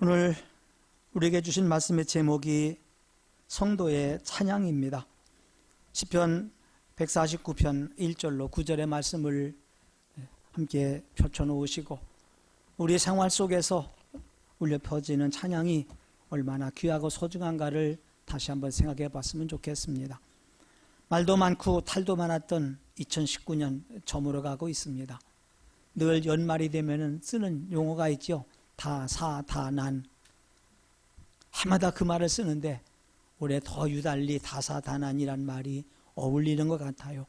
오늘 우리에게 주신 말씀의 제목이 성도의 찬양입니다. 시편 149편 1절로 9절의 말씀을 함께 펼쳐놓으시고 우리의 생활 속에서 울려 퍼지는 찬양이 얼마나 귀하고 소중한가를 다시 한번 생각해 봤으면 좋겠습니다. 말도 많고 탈도 많았던 2019년 저물어가고 있습니다. 늘 연말이 되면 쓰는 용어가 있죠. 다사다난. 해마다 그 말을 쓰는데 올해 더 유달리 다사다난이란 말이 어울리는 것 같아요.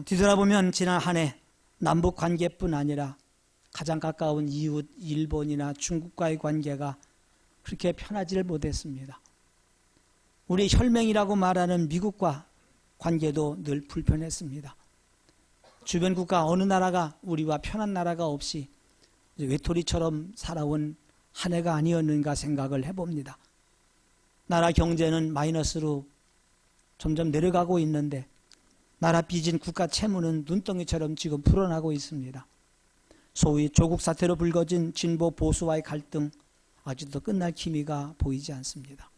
뒤돌아보면 지난 한 해 남북 관계뿐 아니라 가장 가까운 이웃 일본이나 중국과의 관계가 그렇게 편하지를 못했습니다. 우리 혈맹이라고 말하는 미국과 관계도 늘 불편했습니다. 주변 국가 어느 나라가 우리와 편한 나라가 없이 외톨이처럼 살아온 한 해가 아니었는가 생각을 해봅니다. 나라 경제는 마이너스로 점점 내려가고 있는데 나라 빚인 국가 채무는 눈덩이처럼 지금 불어나고 있습니다. 소위 조국 사태로 불거진 진보 보수와의 갈등 아직도 끝날 기미가 보이지 않습니다.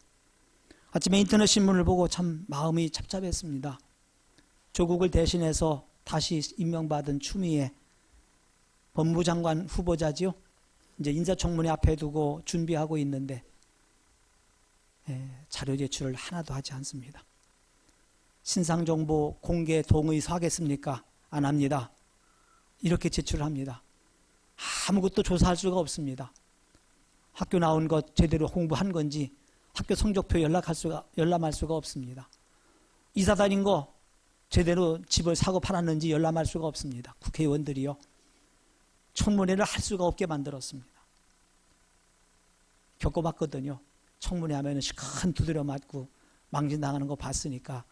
아침에 인터넷 신문을 보고 참 마음이 착잡했습니다. 조국을 대신해서 다시 임명받은 추미애 법무장관 후보자지요. 이제 인사청문회 앞에 두고 준비하고 있는데 자료 제출을 하나도 하지 않습니다. 신상정보 공개 동의서 하겠습니까? 안 합니다. 이렇게 제출을 합니다. 아무것도 조사할 수가 없습니다. 학교 나온 것 제대로 공부한 건지 학교 성적표 열람할 수가 없습니다. 이사 다닌 거 제대로 집을 사고 팔았는지 열람할 수가 없습니다. 국회의원들이요. 청문회를 할 수가 없게 만들었습니다. 겪어봤거든요. 청문회 하면 시큰 두드려 맞고 망신당하는 거 봤으니까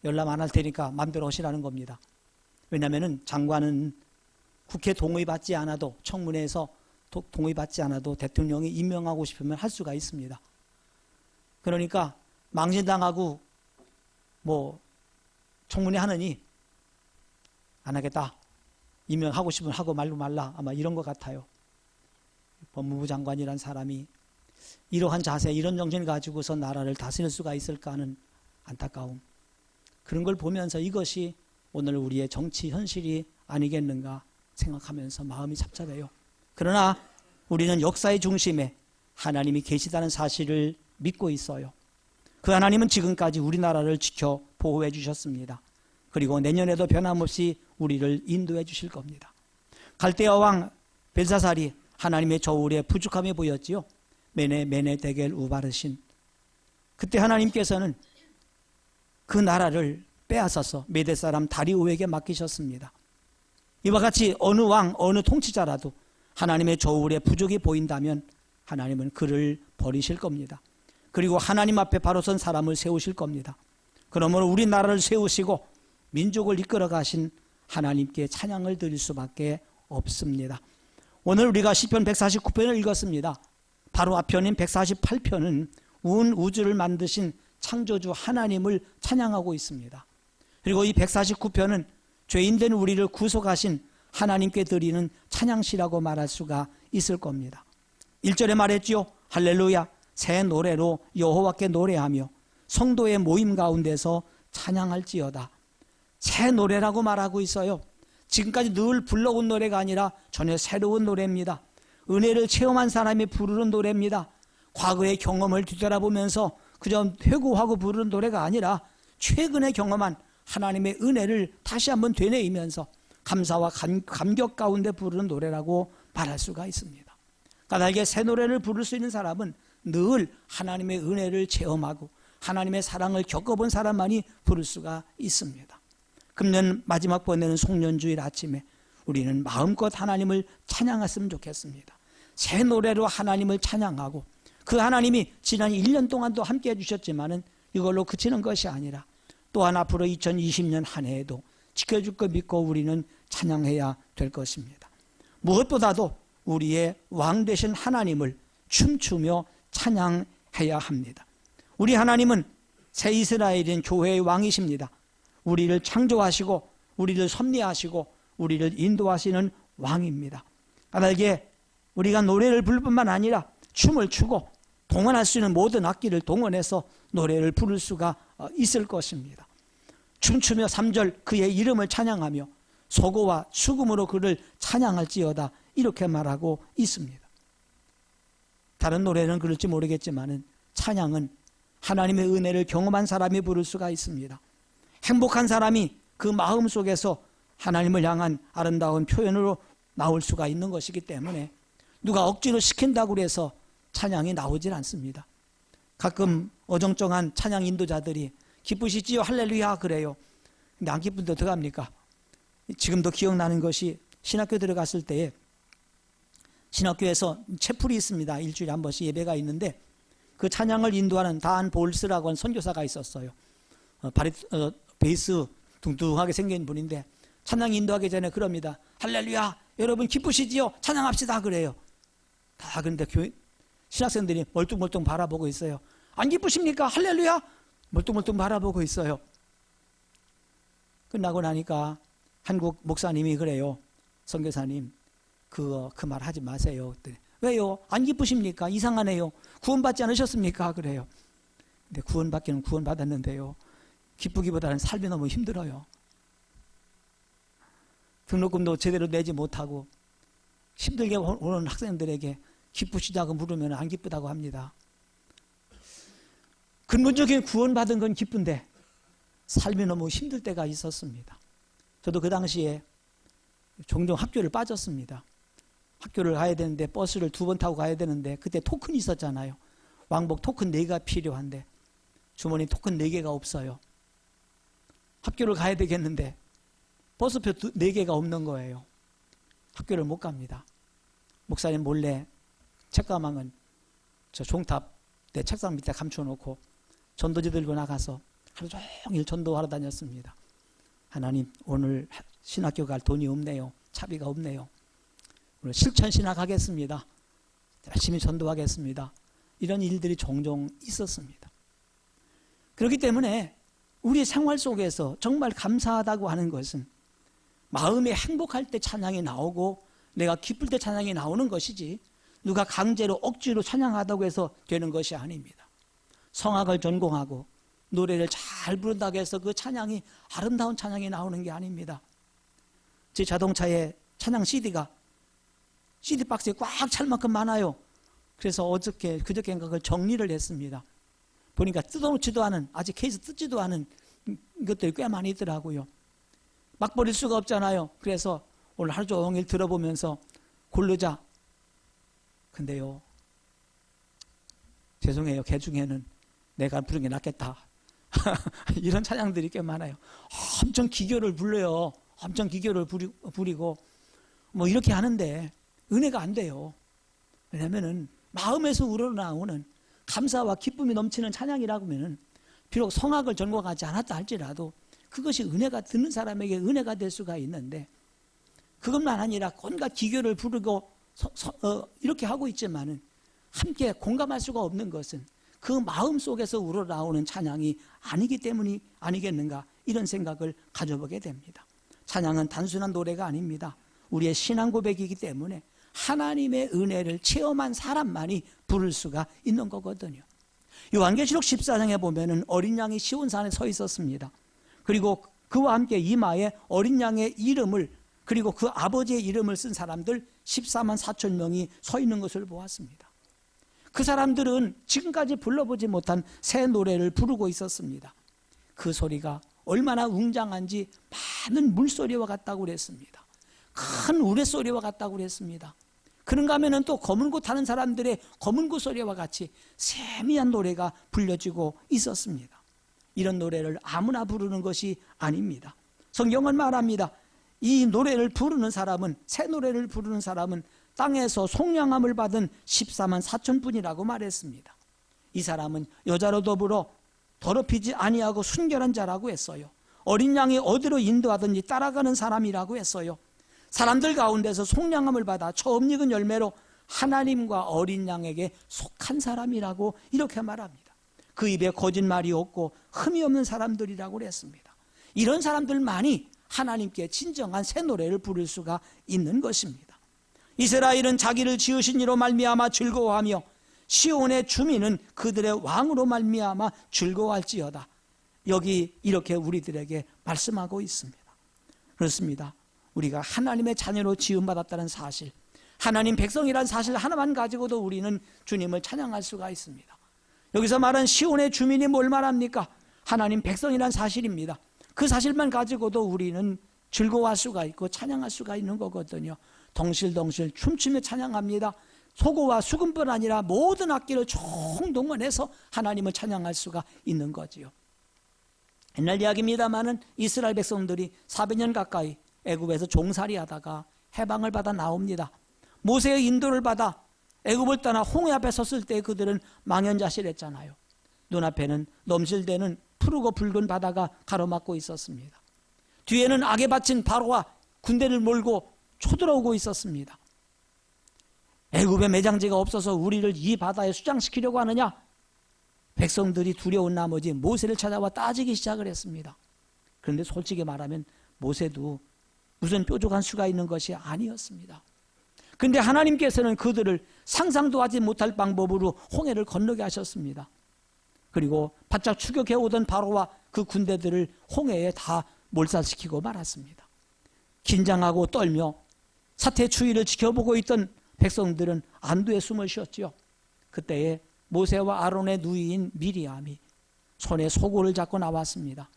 열람 안 할 테니까 마음대로 하시라는 겁니다. 왜냐하면 장관은 국회 동의받지 않아도 청문회에서 동의받지 않아도 대통령이 임명하고 싶으면 할 수가 있습니다. 그러니까 망신당하고 청문회 하느니 안 하겠다. 임명하고 싶으면 하고 말로 말라. 아마 이런 것 같아요. 법무부 장관이란 사람이 이러한 자세, 이런 정신을 가지고서 나라를 다스릴 수가 있을까 하는 안타까움. 그런 걸 보면서 이것이 오늘 우리의 정치 현실이 아니겠는가 생각하면서 마음이 착잡해요. 그러나 우리는 역사의 중심에 하나님이 계시다는 사실을 믿고 있어요. 그 하나님은 지금까지 우리나라를 지켜 보호해 주셨습니다. 그리고 내년에도 변함없이 우리를 인도해 주실 겁니다. 갈대아 왕 벨사살이 하나님의 저울에 부족함이 보였지요. 메네 데겔 우바르신. 그때 하나님께서는 그 나라를 빼앗아서 메대 사람 다리오에게 맡기셨습니다. 이와 같이 어느 왕, 어느 통치자라도 하나님의 저울에 부족이 보인다면 하나님은 그를 버리실 겁니다. 그리고 하나님 앞에 바로 선 사람을 세우실 겁니다. 그러므로 우리나라를 세우시고 민족을 이끌어 가신 하나님께 찬양을 드릴 수밖에 없습니다. 오늘 우리가 시편 149편을 읽었습니다. 바로 앞편인 148편은 온 우주를 만드신 창조주 하나님을 찬양하고 있습니다. 그리고 이 149편은 죄인된 우리를 구속하신 하나님께 드리는 찬양시라고 말할 수가 있을 겁니다. 1절에 말했죠. 할렐루야, 새 노래로 여호와께 노래하며 성도의 모임 가운데서 찬양할지어다. 새 노래라고 말하고 있어요. 지금까지 늘 불러온 노래가 아니라 전혀 새로운 노래입니다. 은혜를 체험한 사람이 부르는 노래입니다. 과거의 경험을 뒤돌아보면서 그저 회고하고 부르는 노래가 아니라 최근에 경험한 하나님의 은혜를 다시 한번 되뇌이면서 감사와 감격 가운데 부르는 노래라고 말할 수가 있습니다. 까닭에 새 노래를 부를 수 있는 사람은 늘 하나님의 은혜를 체험하고 하나님의 사랑을 겪어본 사람만이 부를 수가 있습니다. 금년 마지막 번에는 송년주일 아침에 우리는 마음껏 하나님을 찬양했으면 좋겠습니다. 새 노래로 하나님을 찬양하고 그 하나님이 지난 1년 동안도 함께 해주셨지만은 이걸로 그치는 것이 아니라 또한 앞으로 2020년 한 해에도 지켜줄 거 믿고 우리는 찬양해야 될 것입니다. 무엇보다도 우리의 왕 되신 하나님을 춤추며 찬양해야 합니다. 우리 하나님은 새 이스라엘인 교회의 왕이십니다. 우리를 창조하시고 우리를 섭리하시고 우리를 인도하시는 왕입니다. 까닭에 우리가 노래를 부를 뿐만 아니라 춤을 추고 동원할 수 있는 모든 악기를 동원해서 노래를 부를 수가 있을 것입니다. 춤추며 3절 그의 이름을 찬양하며 소고와 수금으로 그를 찬양할지어다 이렇게 말하고 있습니다. 다른 노래는 그럴지 모르겠지만 찬양은 하나님의 은혜를 경험한 사람이 부를 수가 있습니다. 행복한 사람이 그 마음 속에서 하나님을 향한 아름다운 표현으로 나올 수가 있는 것이기 때문에 누가 억지로 시킨다고 해서 찬양이 나오질 않습니다. 가끔 어정쩡한 찬양 인도자들이 기쁘시지요 할렐루야 그래요. 근데 안 기쁜데 어떡합니까? 지금도 기억나는 것이 신학교 들어갔을 때에 신학교에서 채플이 있습니다. 일주일에 한 번씩 예배가 있는데 그 찬양을 인도하는 단 볼스라고 하는 선교사가 있었어요. 베이스 둥둥하게 생긴 분인데 찬양 인도하기 전에 그럽니다. 할렐루야 여러분 기쁘시지요? 찬양합시다 그래요. 다 그런데 신학생들이 멀뚱멀뚱 바라보고 있어요. 안 기쁘십니까? 할렐루야 멀뚱멀뚱 바라보고 있어요. 끝나고 나니까 한국 목사님이 그래요. 선교사님 그 말 하지 마세요. 그랬더니, 왜요? 안 기쁘십니까? 이상하네요. 구원받지 않으셨습니까? 그래요. 근데 구원받기는 구원받았는데요. 기쁘기보다는 삶이 너무 힘들어요. 등록금도 제대로 내지 못하고 힘들게 오는 학생들에게 기쁘시다고 물으면 안 기쁘다고 합니다. 근본적인 구원받은 건 기쁜데 삶이 너무 힘들 때가 있었습니다. 저도 그 당시에 종종 학교를 빠졌습니다. 학교를 가야 되는데 버스를 2번 타고 가야 되는데 그때 토큰이 있었잖아요. 왕복 토큰 4개가 필요한데 주머니 토큰 4개가 없어요. 학교를 가야 되겠는데 버스표 4개가 없는 거예요. 학교를 못 갑니다. 목사님 몰래 책가방은 저 종탑 내 책상 밑에 감춰놓고 전도지 들고 나가서 하루 종일 전도하러 다녔습니다. 하나님 오늘 신학교 갈 돈이 없네요. 차비가 없네요. 오늘 실천 신학하겠습니다. 열심히 전도하겠습니다. 이런 일들이 종종 있었습니다. 그렇기 때문에 우리 생활 속에서 정말 감사하다고 하는 것은 마음이 행복할 때 찬양이 나오고 내가 기쁠 때 찬양이 나오는 것이지 누가 강제로 억지로 찬양하다고 해서 되는 것이 아닙니다. 성악을 전공하고 노래를 잘 부른다고 해서 그 찬양이 아름다운 찬양이 나오는 게 아닙니다. 제 자동차에 찬양 CD가 CD 박스에 꽉 찰 만큼 많아요. 그래서 그저께인가 그걸 정리를 했습니다. 보니까 뜯어놓지도 않은 아직 케이스 뜯지도 않은 것들이 꽤 많이 있더라고요. 막 버릴 수가 없잖아요. 그래서 오늘 하루 종일 들어보면서 고르자. 근데요 죄송해요. 개 중에는 내가 부르는 게 낫겠다. 이런 찬양들이 꽤 많아요. 엄청 기교를 불러요. 엄청 기교를 부리고 뭐 이렇게 하는데 은혜가 안 돼요. 왜냐하면 마음에서 우러나오는 감사와 기쁨이 넘치는 찬양이라고 하면 비록 성악을 전공하지 않았다 할지라도 그것이 은혜가 듣는 사람에게 은혜가 될 수가 있는데 그것만 아니라 온갖 기교를 부르고 이렇게 하고 있지만은 함께 공감할 수가 없는 것은 그 마음 속에서 우러나오는 찬양이 아니기 때문이 아니겠는가 이런 생각을 가져보게 됩니다. 찬양은 단순한 노래가 아닙니다. 우리의 신앙 고백이기 때문에 하나님의 은혜를 체험한 사람만이 부를 수가 있는 거거든요. 요한계시록 14장에 보면은 어린 양이 시온산에 서 있었습니다. 그리고 그와 함께 이마에 어린 양의 이름을 그리고 그 아버지의 이름을 쓴 사람들 14만 4천 명이 서 있는 것을 보았습니다. 그 사람들은 지금까지 불러보지 못한 새 노래를 부르고 있었습니다. 그 소리가 얼마나 웅장한지 많은 물소리와 같다고 그랬습니다. 큰 우레소리와 같다고 그랬습니다. 그런가 하면 또 검은고 타는 사람들의 검은고 소리와 같이 세미한 노래가 불려지고 있었습니다. 이런 노래를 아무나 부르는 것이 아닙니다. 성경은 말합니다. 이 노래를 부르는 사람은 새 노래를 부르는 사람은 땅에서 속량함을 받은 14만 4천 분이라고 말했습니다. 이 사람은 여자로 더불어 더럽히지 아니하고 순결한 자라고 했어요. 어린 양이 어디로 인도하든지 따라가는 사람이라고 했어요. 사람들 가운데서 속량함을 받아 처음 익은 열매로 하나님과 어린 양에게 속한 사람이라고 이렇게 말합니다. 그 입에 거짓말이 없고 흠이 없는 사람들이라고 그랬습니다. 이런 사람들만이 하나님께 진정한 새 노래를 부를 수가 있는 것입니다. 이스라엘은 자기를 지으신 이로 말미암아 즐거워하며 시온의 주민은 그들의 왕으로 말미암아 즐거워할지어다. 여기 이렇게 우리들에게 말씀하고 있습니다. 그렇습니다. 우리가 하나님의 자녀로 지음받았다는 사실, 하나님 백성이라는 사실 하나만 가지고도 우리는 주님을 찬양할 수가 있습니다. 여기서 말한 시온의 주민이 뭘 말합니까? 하나님 백성이라는 사실입니다. 그 사실만 가지고도 우리는 즐거워할 수가 있고 찬양할 수가 있는 거거든요. 덩실덩실 춤추며 찬양합니다. 소고와 수금뿐 아니라 모든 악기를 총동원해서 하나님을 찬양할 수가 있는 거지요. 옛날 이야기입니다마는 이스라엘 백성들이 400년 가까이 애굽에서 종살이 하다가 해방을 받아 나옵니다. 모세의 인도를 받아 애굽을 떠나 홍해 앞에 섰을 때 그들은 망연자실했잖아요. 눈앞에는 넘실대는 푸르고 붉은 바다가 가로막고 있었습니다. 뒤에는 악에 바친 바로와 군대를 몰고 쳐들어오고 있었습니다. 애굽에 매장지가 없어서 우리를 이 바다에 수장시키려고 하느냐? 백성들이 두려운 나머지 모세를 찾아와 따지기 시작을 했습니다. 그런데 솔직히 말하면 모세도 무슨 뾰족한 수가 있는 것이 아니었습니다. 그런데 하나님께서는 그들을 상상도 하지 못할 방법으로 홍해를 건너게 하셨습니다. 그리고 바짝 추격해 오던 바로와 그 군대들을 홍해에 다 몰살시키고 말았습니다. 긴장하고 떨며 사태 추이를 지켜보고 있던 백성들은 안도의 숨을 쉬었지요. 그때에 모세와 아론의 누이인 미리암이 손에 소고를 잡고 나왔습니다.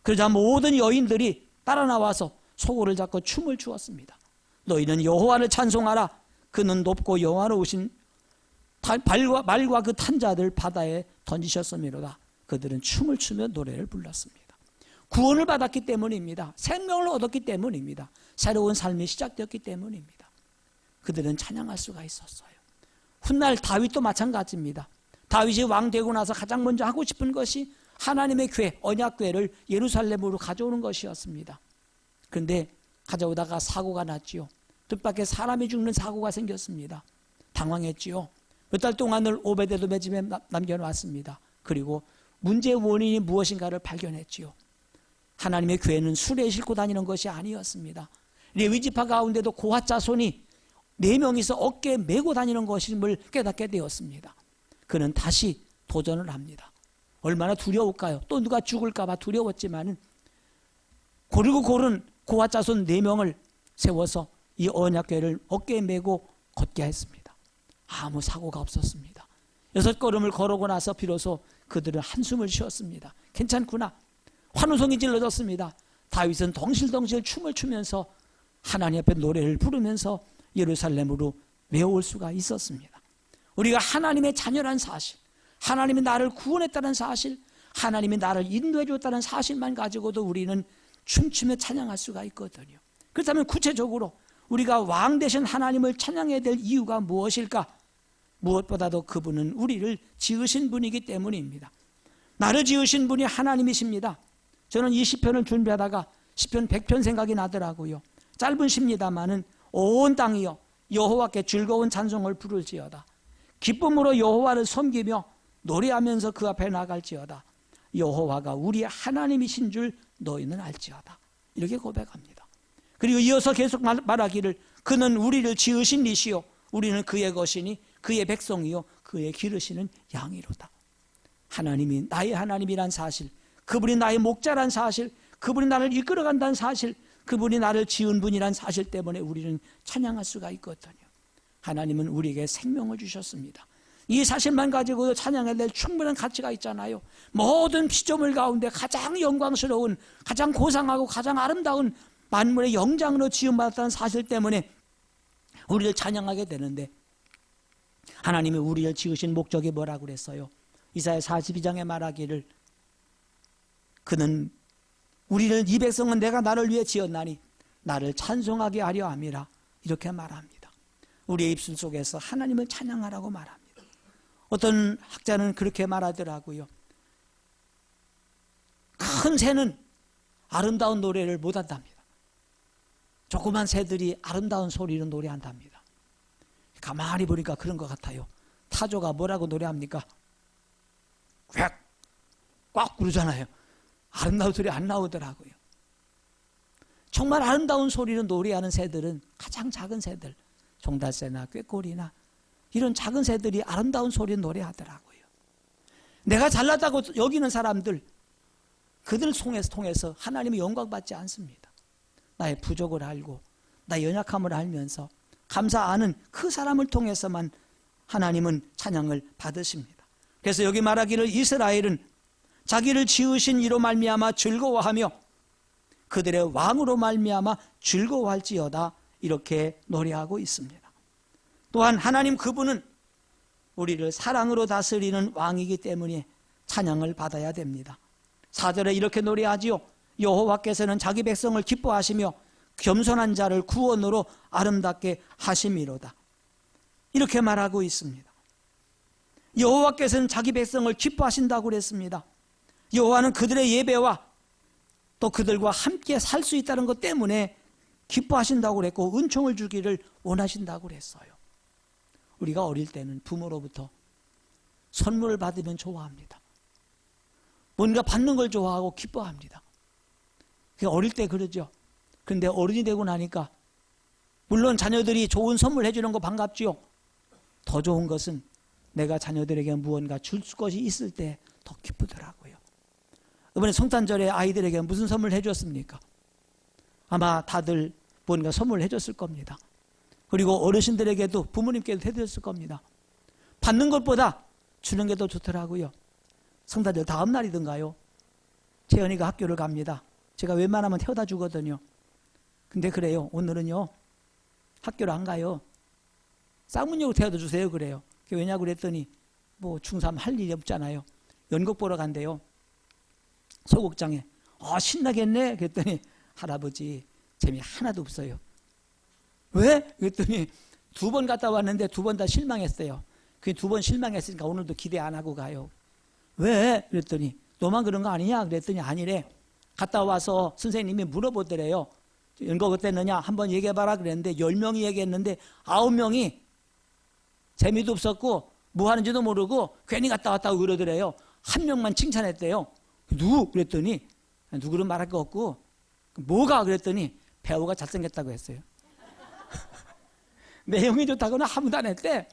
그러자 모든 여인들이 따라 나와서 소고를 잡고 춤을 추었습니다. 너희는 여호와를 찬송하라. 그는 높고 영화로우신 말과 그 탄자들 바다에 던지셨음이로다. 그들은 춤을 추며 노래를 불렀습니다. 구원을 받았기 때문입니다. 생명을 얻었기 때문입니다. 새로운 삶이 시작되었기 때문입니다. 그들은 찬양할 수가 있었어요. 훗날 다윗도 마찬가지입니다. 다윗이 왕 되고 나서 가장 먼저 하고 싶은 것이 하나님의 궤, 언약궤를 예루살렘으로 가져오는 것이었습니다. 그런데 가져오다가 사고가 났지요. 뜻밖의 사람이 죽는 사고가 생겼습니다. 당황했지요. 몇 달 동안을 오베데돔의 집에 남겨놨습니다. 그리고 문제의 원인이 무엇인가를 발견했지요. 하나님의 궤는 수레에 싣고 다니는 것이 아니었습니다. 레위지파 가운데도 고핫 자손이 4명이서 어깨에 메고 다니는 것임을 깨닫게 되었습니다. 그는 다시 도전을 합니다. 얼마나 두려울까요? 또 누가 죽을까 봐 두려웠지만은 고르고 고른 고핫 자손 4명을 세워서 이 언약궤를 어깨에 메고 걷게 했습니다. 아무 사고가 없었습니다. 6걸음을 걸어오고 나서 비로소 그들은 한숨을 쉬었습니다. 괜찮구나. 환호성이 질러졌습니다. 다윗은 덩실덩실 춤을 추면서 하나님 앞에 노래를 부르면서 예루살렘으로 메어올 수가 있었습니다. 우리가 하나님의 자녀란 사실, 하나님이 나를 구원했다는 사실, 하나님이 나를 인도해 줬다는 사실만 가지고도 우리는 춤추며 찬양할 수가 있거든요. 그렇다면 구체적으로 우리가 왕 되신 하나님을 찬양해야 될 이유가 무엇일까? 무엇보다도 그분은 우리를 지으신 분이기 때문입니다. 나를 지으신 분이 하나님이십니다. 저는 이 시편을 준비하다가 시편 100편 생각이 나더라고요. 짧은 시입니다마는 온 땅이여 여호와께 즐거운 찬송을 부를지어다. 기쁨으로 여호와를 섬기며 노래하면서 그 앞에 나갈지어다. 여호와가 우리의 하나님이신 줄 너희는 알지어다. 이렇게 고백합니다. 그리고 이어서 계속 말하기를 그는 우리를 지으신 이시요 우리는 그의 것이니 그의 백성이요 그의 기르시는 양이로다. 하나님이 나의 하나님이란 사실, 그분이 나의 목자란 사실, 그분이 나를 이끌어간다는 사실, 그분이 나를 지은 분이란 사실 때문에 우리는 찬양할 수가 있거든요. 하나님은 우리에게 생명을 주셨습니다. 이 사실만 가지고도 찬양해야 될 충분한 가치가 있잖아요. 모든 피조물 가운데 가장 영광스러운, 가장 고상하고 가장 아름다운 만물의 영장으로 지음받았다는 사실 때문에 우리를 찬양하게 되는데, 하나님이 우리를 지으신 목적이 뭐라고 그랬어요? 이사야 42장에 말하기를 그는 우리를 이 백성은 내가 나를 위해 지었나니 나를 찬송하게 하려 함이라 이렇게 말합니다. 우리의 입술 속에서 하나님을 찬양하라고 말합니다. 어떤 학자는 그렇게 말하더라고요. 큰 새는 아름다운 노래를 못한답니다. 조그만 새들이 아름다운 소리로 노래한답니다. 가만히 보니까 그런 것 같아요. 타조가 뭐라고 노래합니까? 꽉 그러잖아요. 아름다운 소리 안 나오더라고요. 정말 아름다운 소리로 노래하는 새들은 가장 작은 새들, 종달새나 꾀꼬리나 이런 작은 새들이 아름다운 소리 노래하더라고요. 내가 잘났다고 여기는 사람들, 그들 통해서 하나님의 영광 받지 않습니다. 나의 부족을 알고 나의 연약함을 알면서 감사하는 그 사람을 통해서만 하나님은 찬양을 받으십니다. 그래서 여기 말하기를 이스라엘은 자기를 지으신 이로 말미암아 즐거워하며 그들의 왕으로 말미암아 즐거워할지어다, 이렇게 노래하고 있습니다. 또한 하나님 그분은 우리를 사랑으로 다스리는 왕이기 때문에 찬양을 받아야 됩니다. 4절에 이렇게 노래하지요. 여호와께서는 자기 백성을 기뻐하시며 겸손한 자를 구원으로 아름답게 하심이로다. 이렇게 말하고 있습니다. 여호와께서는 자기 백성을 기뻐하신다고 그랬습니다. 여호와는 그들의 예배와 또 그들과 함께 살 수 있다는 것 때문에 기뻐하신다고 그랬고 은총을 주기를 원하신다고 그랬어요. 우리가 어릴 때는 부모로부터 선물을 받으면 좋아합니다. 뭔가 받는 걸 좋아하고 기뻐합니다. 어릴 때 그러죠. 그런데 어른이 되고 나니까 물론 자녀들이 좋은 선물 해주는 거 반갑지요. 더 좋은 것은 내가 자녀들에게 무언가 줄 것이 있을 때 더 기쁘더라고요. 이번에 성탄절에 아이들에게 무슨 선물 해줬습니까? 아마 다들 뭔가 선물을 해줬을 겁니다. 그리고 어르신들에게도 부모님께도 해드렸을 겁니다. 받는 것보다 주는 게 더 좋더라고요. 성탄절 다음 날이든가요. 재현이가 학교를 갑니다. 제가 웬만하면 태워다 주거든요. 근데 그래요. 오늘은요. 학교를 안 가요. 쌍문역으로 태워다 주세요. 그래요. 왜냐고 그랬더니 뭐 중3 할 일이 없잖아요. 연극 보러 간대요. 소극장에. 신나겠네. 그랬더니 할아버지 재미 하나도 없어요. 왜? 그랬더니 2번 갔다 왔는데 2번 다 실망했어요. 그 2번 실망했으니까 오늘도 기대 안 하고 가요. 왜? 그랬더니 너만 그런 거 아니냐? 그랬더니 아니래. 갔다 와서 선생님이 물어보더래요. 연극 어땠느냐? 한번 얘기해봐라 그랬는데 10명이 얘기했는데 9명이 재미도 없었고 뭐 하는지도 모르고 괜히 갔다 왔다고 그러더래요. 한 명만 칭찬했대요. 누구? 그랬더니 누구는 말할 거 없고 뭐가? 그랬더니 배우가 잘생겼다고 했어요. 내용이 좋다고는 아무도 안 했대.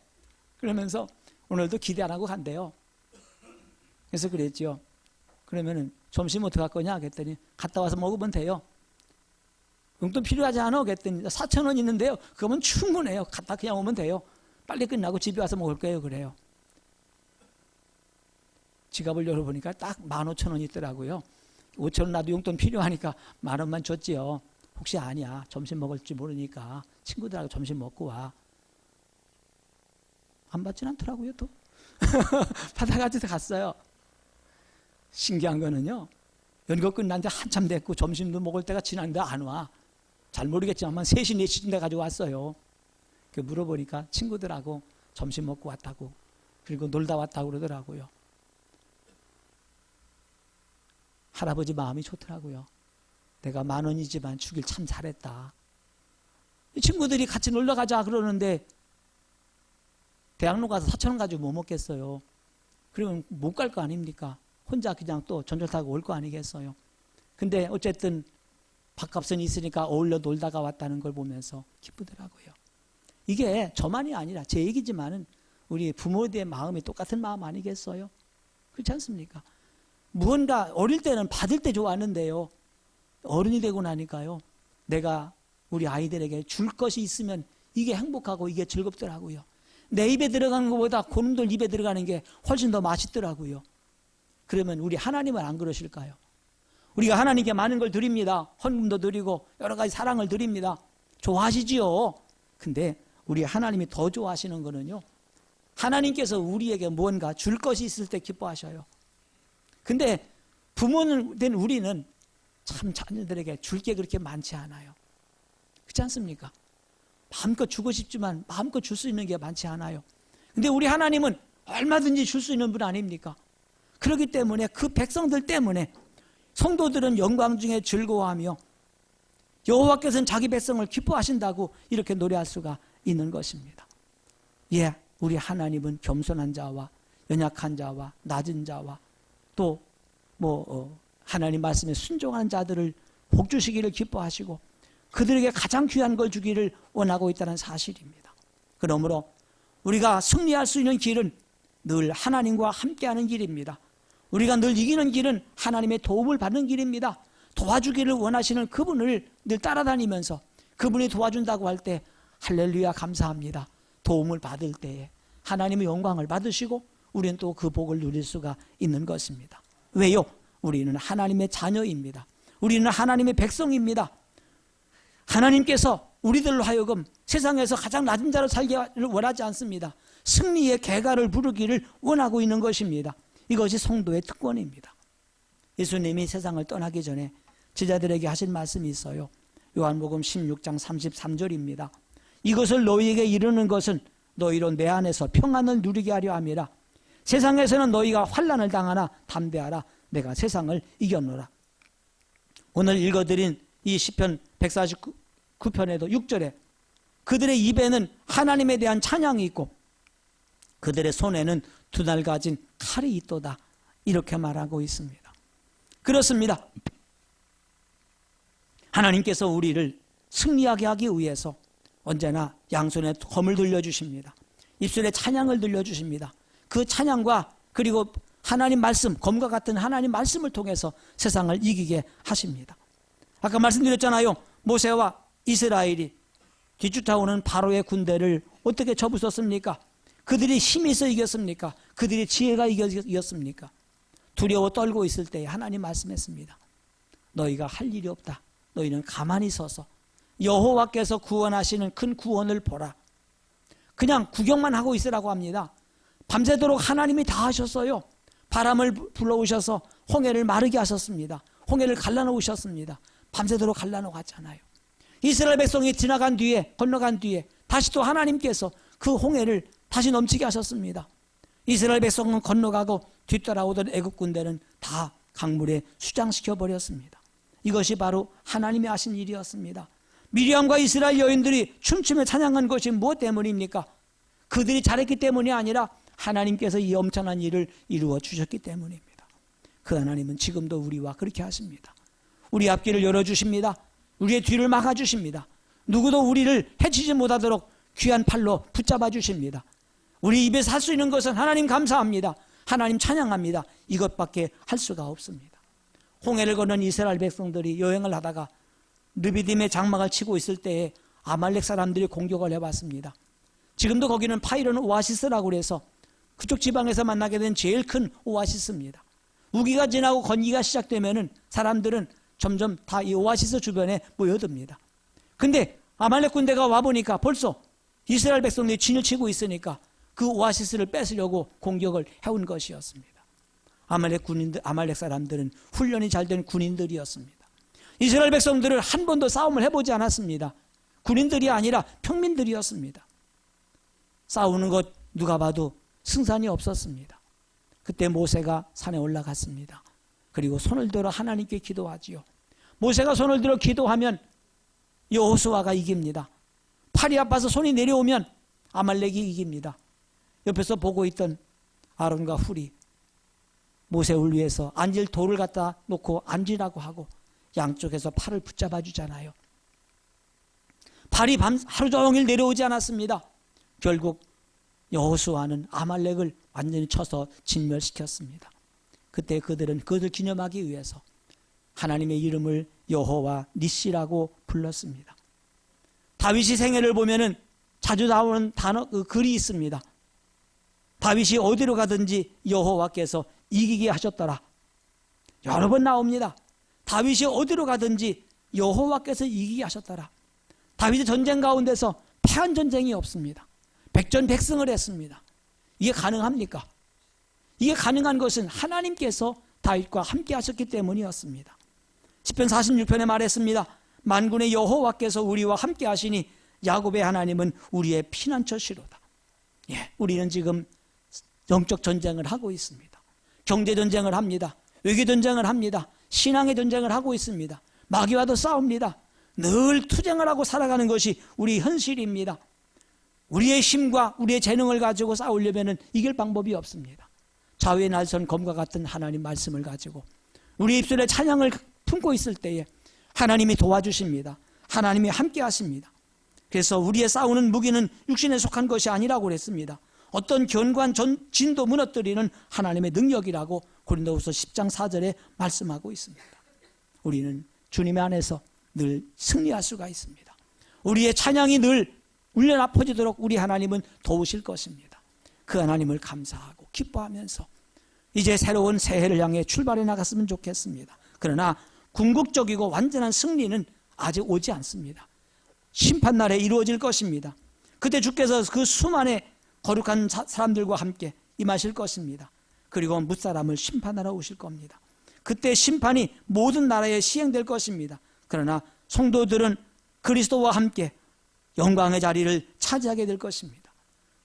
그러면서 오늘도 기대 안 하고 간대요. 그래서 그랬죠. 그러면은 점심 어떻게 할 거냐? 그랬더니 갔다 와서 먹으면 돼요. 용돈 필요하지 않아? 그랬더니 4,000원 있는데요. 그거면 충분해요. 갔다 그냥 오면 돼요. 빨리 끝나고 집에 와서 먹을 거예요. 그래요. 지갑을 열어보니까 딱 15,000원 있더라고요. 5,000원 나도 용돈 필요하니까 10,000원만 줬지요. 혹시 아니야. 점심 먹을지 모르니까 친구들하고 점심 먹고 와. 안 받진 않더라고요. 또 받아가지고 갔어요. 신기한 거는요. 연극 끝난 지 한참 됐고 점심도 먹을 때가 지났는데 안 와. 잘 모르겠지만 3시, 4시쯤 돼가지고 왔어요. 물어보니까 친구들하고 점심 먹고 왔다고, 그리고 놀다 왔다고 그러더라고요. 할아버지 마음이 좋더라고요. 내가 10,000원이지만 주길 참 잘했다. 이 친구들이 같이 놀러 가자 그러는데 대학로 가서 4,000원 가지고 뭐 먹겠어요. 그러면 못 갈 거 아닙니까? 혼자 그냥 또 전철 타고 올 거 아니겠어요. 근데 어쨌든 밥값은 있으니까 어울려 놀다가 왔다는 걸 보면서 기쁘더라고요. 이게 저만이 아니라 제 얘기지만은 우리 부모들의 마음이 똑같은 마음 아니겠어요? 그렇지 않습니까? 무언가 어릴 때는 받을 때 좋았는데요. 어른이 되고 나니까요. 내가 우리 아이들에게 줄 것이 있으면 이게 행복하고 이게 즐겁더라고요. 내 입에 들어가는 것보다 그놈들 입에 들어가는 게 훨씬 더 맛있더라고요. 그러면 우리 하나님은 안 그러실까요? 우리가 하나님께 많은 걸 드립니다. 헌금도 드리고 여러 가지 사랑을 드립니다. 좋아하시지요. 근데 우리 하나님이 더 좋아하시는 거는요. 하나님께서 우리에게 무언가 줄 것이 있을 때 기뻐하셔요. 근데 부모는 된 우리는 참 자녀들에게 줄 게 그렇게 많지 않아요. 그렇지 않습니까? 마음껏 주고 싶지만 마음껏 줄 수 있는 게 많지 않아요. 근데 우리 하나님은 얼마든지 줄 수 있는 분 아닙니까? 그렇기 때문에 그 백성들 때문에 성도들은 영광 중에 즐거워하며 여호와께서는 자기 백성을 기뻐하신다고 이렇게 노래할 수가 있는 것입니다. 예, 우리 하나님은 겸손한 자와 연약한 자와 낮은 자와 또 하나님 말씀에 순종하는 자들을 복 주시기를 기뻐하시고 그들에게 가장 귀한 걸 주기를 원하고 있다는 사실입니다. 그러므로 우리가 승리할 수 있는 길은 늘 하나님과 함께하는 길입니다. 우리가 늘 이기는 길은 하나님의 도움을 받는 길입니다. 도와주기를 원하시는 그분을 늘 따라다니면서 그분이 도와준다고 할 때 할렐루야 감사합니다. 도움을 받을 때에 하나님의 영광을 받으시고 우리는 또 그 복을 누릴 수가 있는 것입니다. 왜요? 우리는 하나님의 자녀입니다. 우리는 하나님의 백성입니다. 하나님께서 우리들로 하여금 세상에서 가장 낮은 자로 살기를 원하지 않습니다. 승리의 계가를 부르기를 원하고 있는 것입니다. 이것이 성도의 특권입니다. 예수님이 세상을 떠나기 전에 제자들에게 하신 말씀이 있어요. 요한복음 16장 33절입니다. 이것을 너희에게 이르는 것은 너희로 내 안에서 평안을 누리게 하려 함이라. 세상에서는 너희가 환난을 당하나 담대하라. 내가 세상을 이겼노라. 오늘 읽어드린 이 시편 149편에도 6절에 그들의 입에는 하나님에 대한 찬양이 있고 그들의 손에는 두 날 가진 칼이 있도다. 이렇게 말하고 있습니다. 그렇습니다. 하나님께서 우리를 승리하게 하기 위해서 언제나 양손에 검을 들려주십니다. 입술에 찬양을 들려주십니다. 그 찬양과 그리고 하나님 말씀, 검과 같은 하나님 말씀을 통해서 세상을 이기게 하십니다. 아까 말씀드렸잖아요. 모세와 이스라엘이 뒤쫓아오는 바로의 군대를 어떻게 접으셨습니까? 그들이 힘이 있어 이겼습니까? 그들이 지혜가 이겼습니까? 두려워 떨고 있을 때 하나님 말씀했습니다. 너희가 할 일이 없다. 너희는 가만히 서서 여호와께서 구원하시는 큰 구원을 보라. 그냥 구경만 하고 있으라고 합니다. 밤새도록 하나님이 다 하셨어요. 바람을 불러오셔서 홍해를 마르게 하셨습니다. 홍해를 갈라놓으셨습니다. 밤새도록 갈라놓았잖아요. 이스라엘 백성이 지나간 뒤에, 건너간 뒤에 다시 또 하나님께서 그 홍해를 다시 넘치게 하셨습니다. 이스라엘 백성은 건너가고 뒤따라오던 애국 군대는 다 강물에 수장시켜 버렸습니다. 이것이 바로 하나님이 하신 일이었습니다. 미리암과 이스라엘 여인들이 춤추며 찬양한 것이 무엇 때문입니까? 그들이 잘했기 때문이 아니라 하나님께서 이 엄청난 일을 이루어 주셨기 때문입니다. 그 하나님은 지금도 우리와 그렇게 하십니다. 우리 앞길을 열어주십니다. 우리의 뒤를 막아주십니다. 누구도 우리를 해치지 못하도록 귀한 팔로 붙잡아 주십니다. 우리 입에서 할 수 있는 것은 하나님 감사합니다. 하나님 찬양합니다. 이것밖에 할 수가 없습니다. 홍해를 건넌 이스라엘 백성들이 여행을 하다가 르비딤의 장막을 치고 있을 때에 아말렉 사람들이 공격을 해봤습니다. 지금도 거기는 파이론 오아시스라고 그래서 그쪽 지방에서 만나게 된 제일 큰 오아시스입니다. 우기가 지나고 건기가 시작되면은 사람들은 점점 다 이 오아시스 주변에 모여듭니다. 근데 아말렉 군대가 와보니까 벌써 이스라엘 백성들이 진을 치고 있으니까 그 오아시스를 뺏으려고 공격을 해온 것이었습니다. 아말렉 사람들은 훈련이 잘 된 군인들이었습니다. 이스라엘 백성들은 한 번도 싸움을 해보지 않았습니다. 군인들이 아니라 평민들이었습니다. 싸우는 것 누가 봐도 승산이 없었습니다. 그때 모세가 산에 올라갔습니다. 그리고 손을 들어 하나님께 기도하지요. 모세가 손을 들어 기도하면 여호수아가 이깁니다. 팔이 아파서 손이 내려오면 아말렉이 이깁니다. 옆에서 보고 있던 아론과 훌이 모세를 위해서 앉을 돌을 갖다 놓고 앉으라고 하고 양쪽에서 팔을 붙잡아 주잖아요. 팔이 하루 종일 내려오지 않았습니다. 결국 여호수아는 아말렉을 완전히 쳐서 진멸시켰습니다. 그때 그들은 그들 기념하기 위해서 하나님의 이름을 여호와 니시라고 불렀습니다. 다윗이 생애를 보면은 자주 나오는 단어, 글이 있습니다. 다윗이 어디로 가든지 여호와께서 이기게 하셨더라. 여러 번 나옵니다. 다윗이 어디로 가든지 여호와께서 이기게 하셨더라. 다윗의 전쟁 가운데서 패한 전쟁이 없습니다. 백전백승을 했습니다. 이게 가능합니까? 이게 가능한 것은 하나님께서 다윗과 함께 하셨기 때문이었습니다. 시편 46편에 말했습니다. 만군의 여호와께서 우리와 함께 하시니 야곱의 하나님은 우리의 피난처시로다. 예, 우리는 지금 영적 전쟁을 하고 있습니다. 경제 전쟁을 합니다. 외교 전쟁을 합니다. 신앙의 전쟁을 하고 있습니다. 마귀와도 싸웁니다. 늘 투쟁을 하고 살아가는 것이 우리 현실입니다. 우리의 힘과 우리의 재능을 가지고 싸우려면 이길 방법이 없습니다. 좌우의 날선 검과 같은 하나님 말씀을 가지고 우리 입술에 찬양을 품고 있을 때에 하나님이 도와주십니다. 하나님이 함께 하십니다. 그래서 우리의 싸우는 무기는 육신에 속한 것이 아니라고 그랬습니다. 어떤 견고한 진도 무너뜨리는 하나님의 능력이라고 고린도후서 10장 4절에 말씀하고 있습니다. 우리는 주님의 안에서 늘 승리할 수가 있습니다. 우리의 찬양이 늘 울려 퍼지도록 우리 하나님은 도우실 것입니다. 그 하나님을 감사하고 기뻐하면서 이제 새로운 새해를 향해 출발해 나갔으면 좋겠습니다. 그러나 궁극적이고 완전한 승리는 아직 오지 않습니다. 심판날에 이루어질 것입니다. 그때 주께서 그 수많은 거룩한 사람들과 함께 임하실 것입니다. 그리고 뭇사람을 심판하러 오실 겁니다. 그때 심판이 모든 나라에 시행될 것입니다. 그러나 성도들은 그리스도와 함께 영광의 자리를 차지하게 될 것입니다.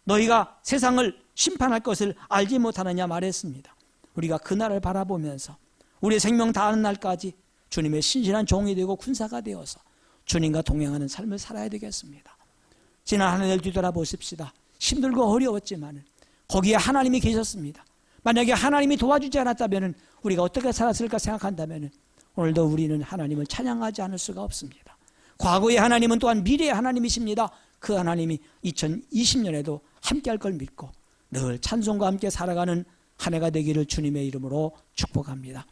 너희가 세상을 심판할 것을 알지 못하느냐 말했습니다. 우리가 그날을 바라보면서 우리의 생명 다하는 날까지 주님의 신실한 종이 되고 군사가 되어서 주님과 동행하는 삶을 살아야 되겠습니다. 지난 한 해를 뒤돌아보십시다. 힘들고 어려웠지만 거기에 하나님이 계셨습니다. 만약에 하나님이 도와주지 않았다면 우리가 어떻게 살았을까 생각한다면 오늘도 우리는 하나님을 찬양하지 않을 수가 없습니다. 과거의 하나님은 또한 미래의 하나님이십니다. 그 하나님이 2020년에도 함께할 걸 믿고 늘 찬송과 함께 살아가는 한 해가 되기를 주님의 이름으로 축복합니다.